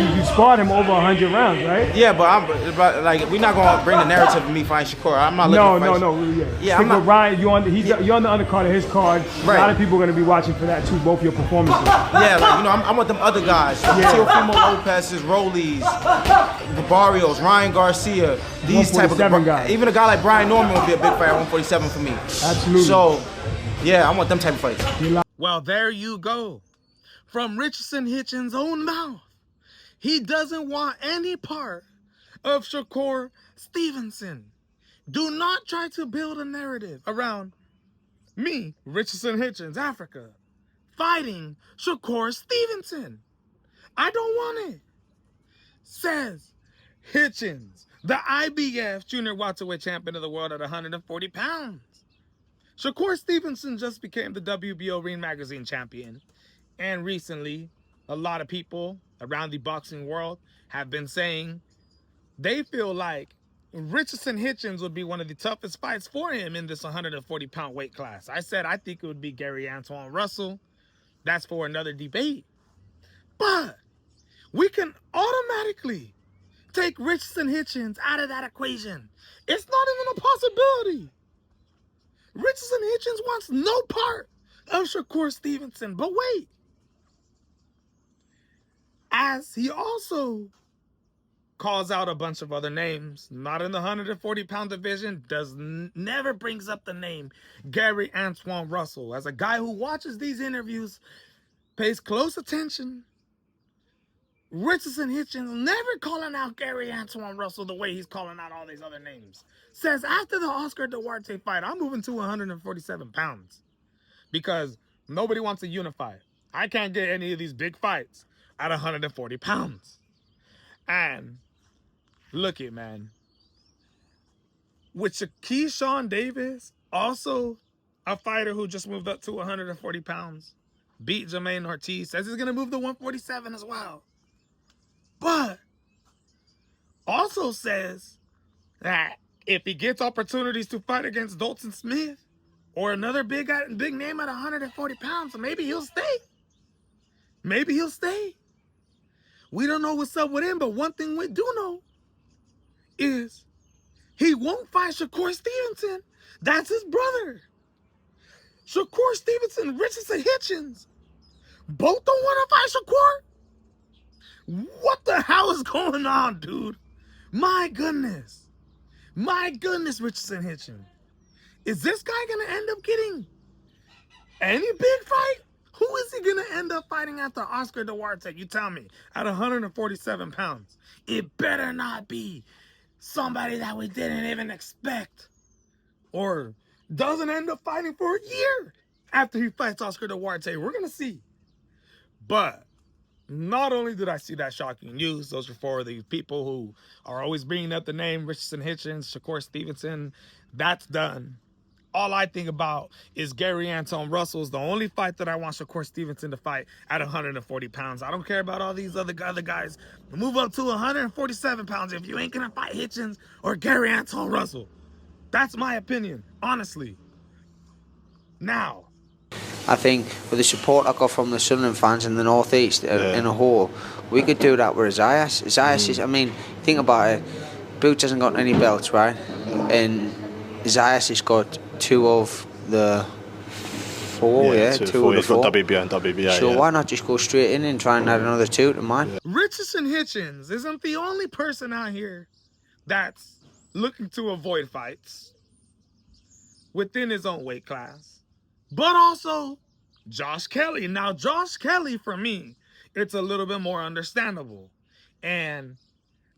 you sparred him over 100 rounds, right? Yeah, but we're not gonna bring the narrative of me fighting Shakur. I'm not looking to fight. Yeah, I'm not. Ryan, you're on the undercard of his card. Right. A lot of people are gonna be watching for that too. Both your performances. Yeah, I want them other guys. Teofimo Lopez's, Rollies, Barrios, Ryan Garcia. These type of guys. Even a guy like Brian Norman would be a big fight at 147 for me. Absolutely. So, yeah, I want them type of fights. Well, there you go. From Richardson Hitchens' own mouth. He doesn't want any part of Shakur Stevenson. Do not try to build a narrative around me, Richardson Hitchens, Africa, fighting Shakur Stevenson. I don't want it. Says Hitchens, the IBF junior welterweight champion of the world at 140 pounds. Shakur Stevenson just became the WBO Ring Magazine champion. And recently, a lot of people around the boxing world have been saying they feel like Richardson Hitchens would be one of the toughest fights for him in this 140-pound weight class. I said I think it would be Gary Antoine Russell. That's for another debate. But we can automatically take Richardson Hitchens out of that equation. It's not even a possibility. Richardson Hitchens wants no part of Shakur Stevenson. But wait. As he also calls out a bunch of other names, not in the 140-pound division, never brings up the name Gary Antoine Russell. As a guy who watches these interviews, pays close attention, Richardson Hitchens never calling out Gary Antoine Russell the way he's calling out all these other names. Says after the Oscar Duarte fight, I'm moving to 147 pounds because nobody wants to unify. I can't get any of these big fights at 140 pounds. And look it, man. With Keyshawn Davis, also a fighter who just moved up to 140 pounds, beat Jermaine Ortiz, says he's going to move to 147 as well. But also says that if he gets opportunities to fight against Dalton Smith or another big name at 140 pounds, maybe he'll stay. Maybe he'll stay. We don't know what's up with him, but one thing we do know is he won't fight Shakur Stevenson. That's his brother. Shakur Stevenson, Richardson Hitchens, both don't want to fight Shakur? What the hell is going on, dude? My goodness. My goodness, Richardson Hitchens. Is this guy going to end up getting any big fight? Who is he going to end up fighting after Oscar Duarte? You tell me. At 147 pounds. It better not be somebody that we didn't even expect. Or doesn't end up fighting for a year after he fights Oscar Duarte. We're going to see. But not only did I see that shocking news, those are for the people who are always bringing up the name Richardson Hitchens, Shakur Stevenson. That's done. All I think about is Gary Antoine Russell's the only fight that I want Shakur Stevenson to fight at 140 pounds. I don't care about all these other guys. Move up to 147 pounds if you ain't going to fight Hitchens or Gary Antoine Russell. That's my opinion, honestly. Now, I think with the support I got from the Sunderland fans in the Northeast in a whole, we could do that with Isaias. Isaias is, I mean, think about it. Boots hasn't got any belts, right? And Isaias has got two of the four, two of the four. WBO and WBA. So why not just go straight in and try and add another two to mine? Richardson Hitchens isn't the only person out here that's looking to avoid fights within his own weight class. But also Josh Kelly. Now, Josh Kelly, for me, it's a little bit more understandable. And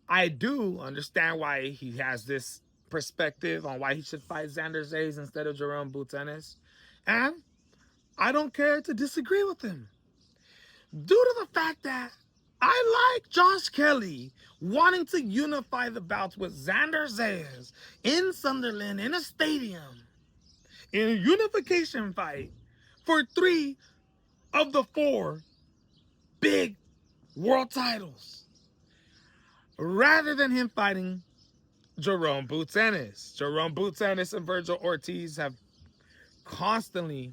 I do understand why he has this perspective on why he should fight Xander Zayas instead of Jerome Butenis. And I don't care to disagree with him. Due to the fact that I like Josh Kelly wanting to unify the bouts with Xander Zayas in Sunderland in a stadium in a unification fight for 3 of the 4 big world titles rather than him fighting Jerome Butenis. Jerome Butenis and Virgil Ortiz have constantly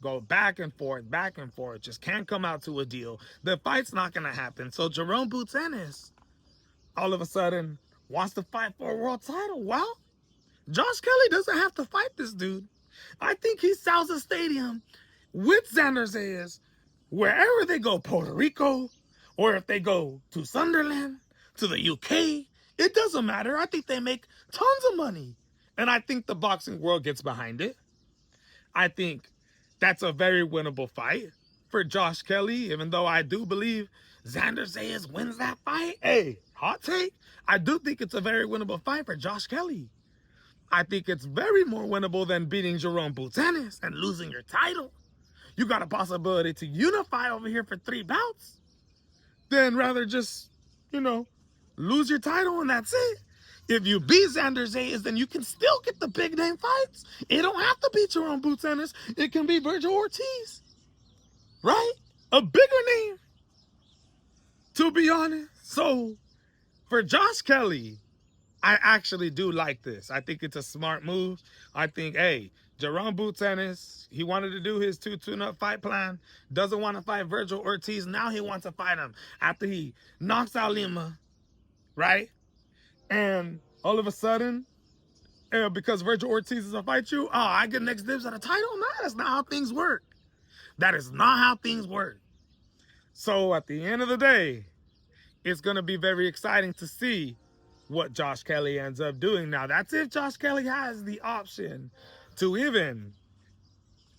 go back and forth, just can't come out to a deal. The fight's not going to happen. So Jerome Boots Ennis, all of a sudden, wants to fight for a world title. Well, Josh Kelly doesn't have to fight this dude. I think he sells a stadium with Xander Zayas wherever they go, Puerto Rico, or if they go to Sunderland, to the UK, it doesn't matter. I think they make tons of money. And I think the boxing world gets behind it. I think that's a very winnable fight for Josh Kelly, even though I do believe Xander Zayas wins that fight. Hey, hot take. I do think it's a very winnable fight for Josh Kelly. I think it's very more winnable than beating Jerome Boots Ennis and losing your title. You got a possibility to unify over here for 3 bouts. Then rather just, lose your title and that's it. If you beat Xander Zayas, then you can still get the big name fights. It don't have to be Jerome Boots Ennis. It can be Virgil Ortiz. Right? A bigger name. To be honest. So, for Josh Kelly, I actually do like this. I think it's a smart move. I think, hey, Jerome Boots Ennis, he wanted to do his 2 tune-up fight plan. Doesn't want to fight Virgil Ortiz. Now he wants to fight him after he knocks out Lima. Right? And all of a sudden, because Virgil Ortiz doesn't fight you, I get next dibs at a title? No, that's not how things work. That is not how things work. So at the end of the day, it's going to be very exciting to see what Josh Kelly ends up doing. Now, that's if Josh Kelly has the option to even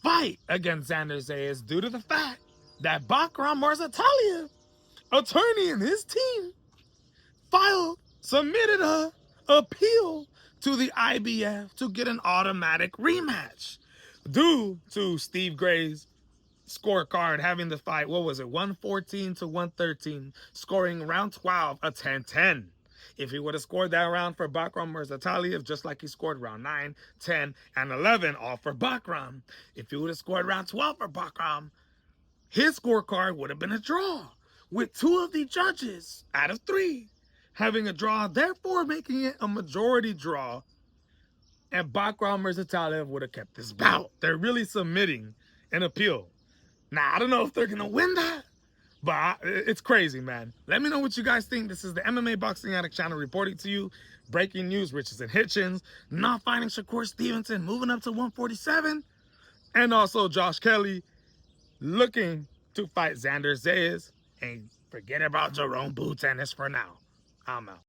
fight against Xander Zayas due to the fact that Bakram Marzataliyev, attorney in his team, submitted a appeal to the IBF to get an automatic rematch due to Steve Gray's scorecard having the fight, 114 to 113, scoring round 12 a 10-10. If he would have scored that round for Bakram Marzataliyev, just like he scored round 9, 10, and 11, all for Bakram. If he would have scored round 12 for Bakram, his scorecard would have been a draw, with 2 of the judges out of 3 having a draw, therefore making it a majority draw, and Bakram Marzataliyev would have kept this bout. They're really submitting an appeal. Now, I don't know if they're going to win that, but it's crazy, man. Let me know what you guys think. This is the MMA Boxing Addict channel reporting to you. Breaking news, Richardson Hitchens not fighting Shakur Stevenson, moving up to 147. And also Josh Kelly looking to fight Xander Zayas. And forget about Jerome Boots Ennis for now. I'm out.